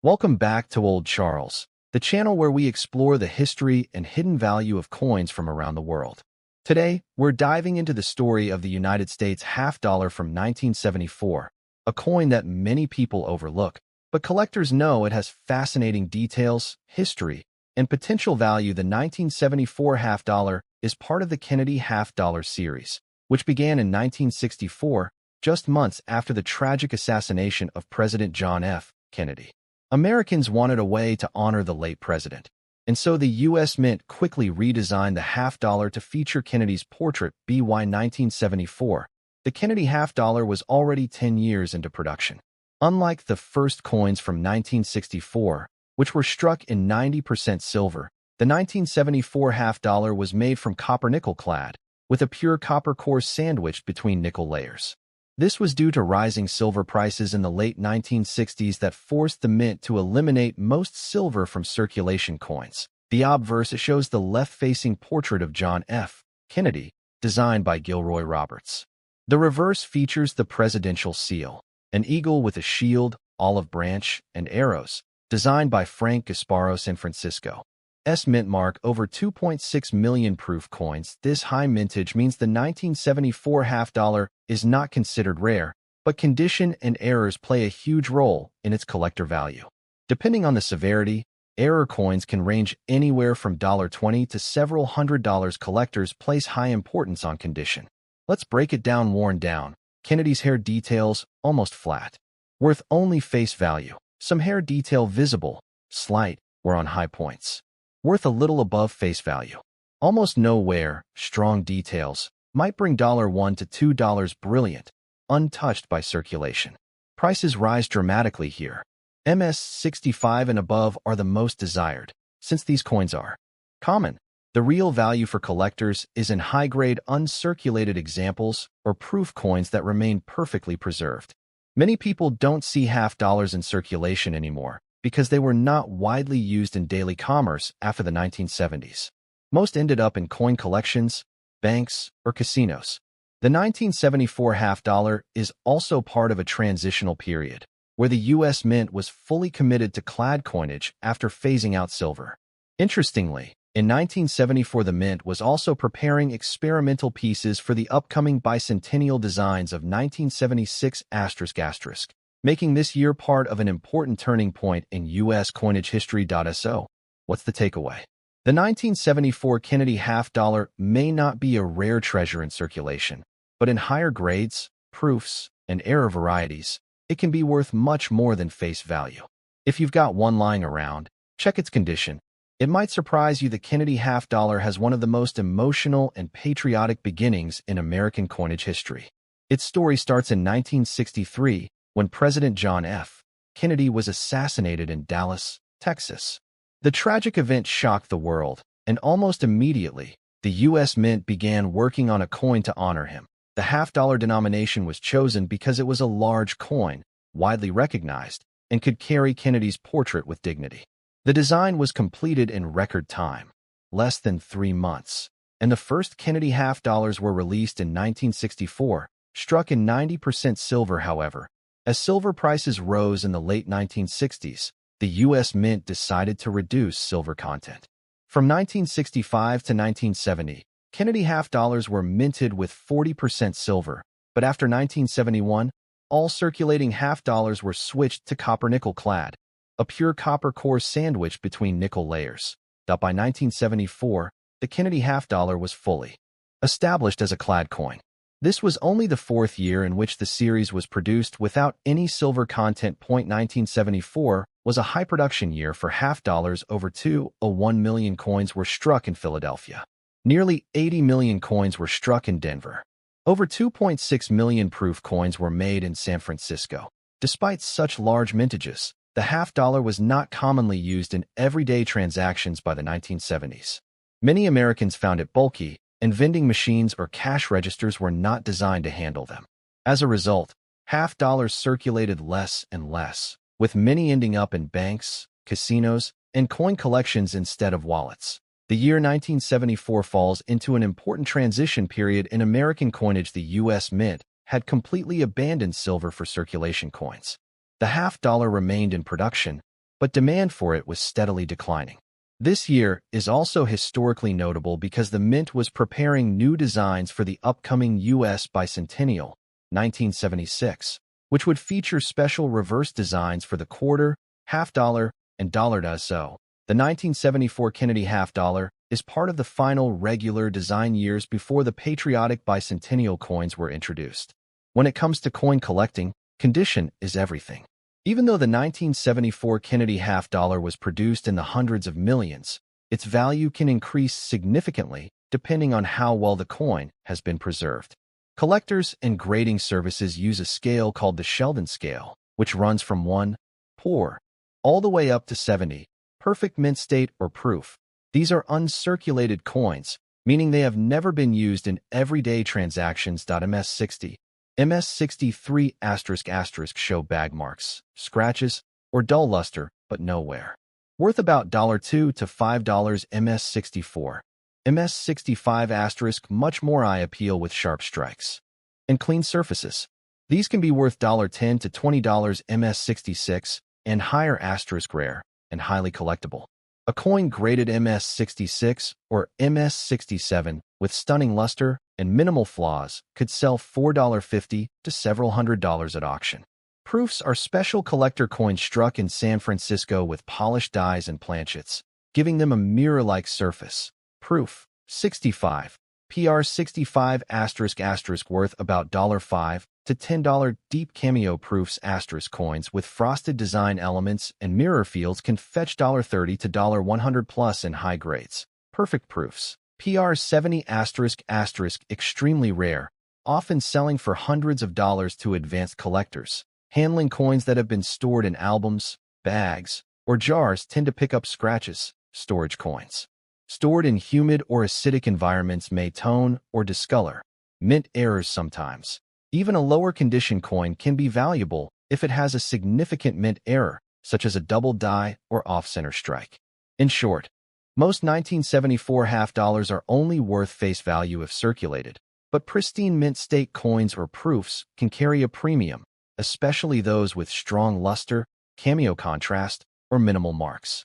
Welcome back to Old Charles, the channel where we explore the history and hidden value of coins from around the world. Today, we're diving into the story of the United States half dollar from 1974, a coin that many people overlook, but collectors know it has fascinating details, history, and potential value. The 1974 half dollar is part of the Kennedy half dollar series, which began in 1964, just months after the tragic assassination of President John F. Kennedy. Americans wanted a way to honor the late president, and so the U.S. Mint quickly redesigned the half dollar to feature Kennedy's portrait. By 1974, the Kennedy half dollar was already 10 years into production. Unlike the first coins from 1964, which were struck in 90% silver, the 1974 half dollar was made from copper nickel clad, with a pure copper core sandwiched between nickel layers. This was due to rising silver prices in the late 1960s that forced the mint to eliminate most silver from circulation coins. The obverse shows the left-facing portrait of John F. Kennedy, designed by Gilroy Roberts. The reverse features the presidential seal, an eagle with a shield, olive branch, and arrows, designed by Frank Gasparo. San Francisco. Mint mark over 2.6 million proof coins. This high mintage means the 1974 half dollar is not considered rare, but condition and errors play a huge role in its collector value. Depending on the severity, error coins can range anywhere from $20 to several $100. Collectors place high importance on condition. Let's break it down. Worn down, Kennedy's hair details almost flat, worth only face value. Some hair detail visible, slight, or on high points, worth a little above face value. Almost no wear, strong details, might bring $1 to $2. Brilliant, untouched by circulation. Prices rise dramatically here. MS 65 and above are the most desired, since these coins are common. The real value for collectors is in high-grade uncirculated examples or proof coins that remain perfectly preserved. Many people don't see half dollars in circulation anymore, because they were not widely used in daily commerce after the 1970s. Most ended up in coin collections, banks, or casinos. The 1974 half dollar is also part of a transitional period, where the U.S. Mint was fully committed to clad coinage after phasing out silver. Interestingly, in 1974 the Mint was also preparing experimental pieces for the upcoming bicentennial designs of 1976 ***, making this year part of an important turning point in U.S. coinage history. So, what's the takeaway? The 1974 Kennedy half dollar may not be a rare treasure in circulation, but in higher grades, proofs, and error varieties, it can be worth much more than face value. If you've got one lying around, check its condition. It might surprise you the Kennedy half dollar has one of the most emotional and patriotic beginnings in American coinage history. Its story starts in 1963, when President John F. Kennedy was assassinated in Dallas, Texas. The tragic event shocked the world, and almost immediately, the U.S. Mint began working on a coin to honor him. The half-dollar denomination was chosen because it was a large coin, widely recognized, and could carry Kennedy's portrait with dignity. The design was completed in record time, less than 3 months, and the first Kennedy half dollars were released in 1964, struck in 90% silver. However, as silver prices rose in the late 1960s, the U.S. Mint decided to reduce silver content. From 1965 to 1970, Kennedy half dollars were minted with 40% silver, but after 1971, all circulating half dollars were switched to copper nickel clad, a pure copper core sandwiched between nickel layers. By 1974, the Kennedy half dollar was fully established as a clad coin. This was only the 4th year in which the series was produced without any silver content. 1974 was a high production year for half dollars. Over 2.1 million coins were struck in Philadelphia. Nearly 80 million coins were struck in Denver. Over 2.6 million proof coins were made in San Francisco. Despite such large mintages, the half dollar was not commonly used in everyday transactions by the 1970s. Many Americans found it bulky, and vending machines or cash registers were not designed to handle them. As a result, half dollars circulated less and less, with many ending up in banks, casinos, and coin collections instead of wallets. The year 1974 falls into an important transition period in American coinage. The U.S. Mint had completely abandoned silver for circulation coins. The half dollar remained in production, but demand for it was steadily declining. This year is also historically notable because the mint was preparing new designs for the upcoming U.S. bicentennial, 1976, which would feature special reverse designs for the quarter, half dollar, and dollar. So, the 1974 Kennedy half dollar is part of the final regular design years before the patriotic bicentennial coins were introduced. When it comes to coin collecting, condition is everything. Even though the 1974 Kennedy half dollar was produced in the hundreds of millions, its value can increase significantly depending on how well the coin has been preserved. Collectors and grading services use a scale called the Sheldon scale, which runs from 1, poor, all the way up to 70, perfect mint state or proof. These are uncirculated coins, meaning they have never been used in everyday transactions. MS60, MS63 ** show bag marks, scratches, or dull luster, but no wear. Worth about $2 to $5. MS64, MS65 * much more eye appeal with sharp strikes and clean surfaces. These can be worth $10 to $20. MS66 and higher * rare and highly collectible. A coin graded MS66 or MS67 with stunning luster and minimal flaws could sell $4.50 to several $100s at auction. Proofs are special collector coins struck in San Francisco with polished dies and planchets, giving them a mirror-like surface. Proof 65, PR65 * worth about $5 to $10. Deep cameo proofs * coins with frosted design elements and mirror fields can fetch $30 to $100 plus in high grades. Perfect proofs PR70 * extremely rare, often selling for hundreds of dollars to advanced collectors. Handling coins that have been stored in albums, bags, or jars tend to pick up scratches. Storage coins stored in humid or acidic environments may tone or discolor. Mint errors sometimes. Even a lower condition coin can be valuable if it has a significant mint error, such as a double die or off-center strike. In short, most 1974 half dollars are only worth face value if circulated, but pristine mint state coins or proofs can carry a premium, especially those with strong luster, cameo contrast, or minimal marks.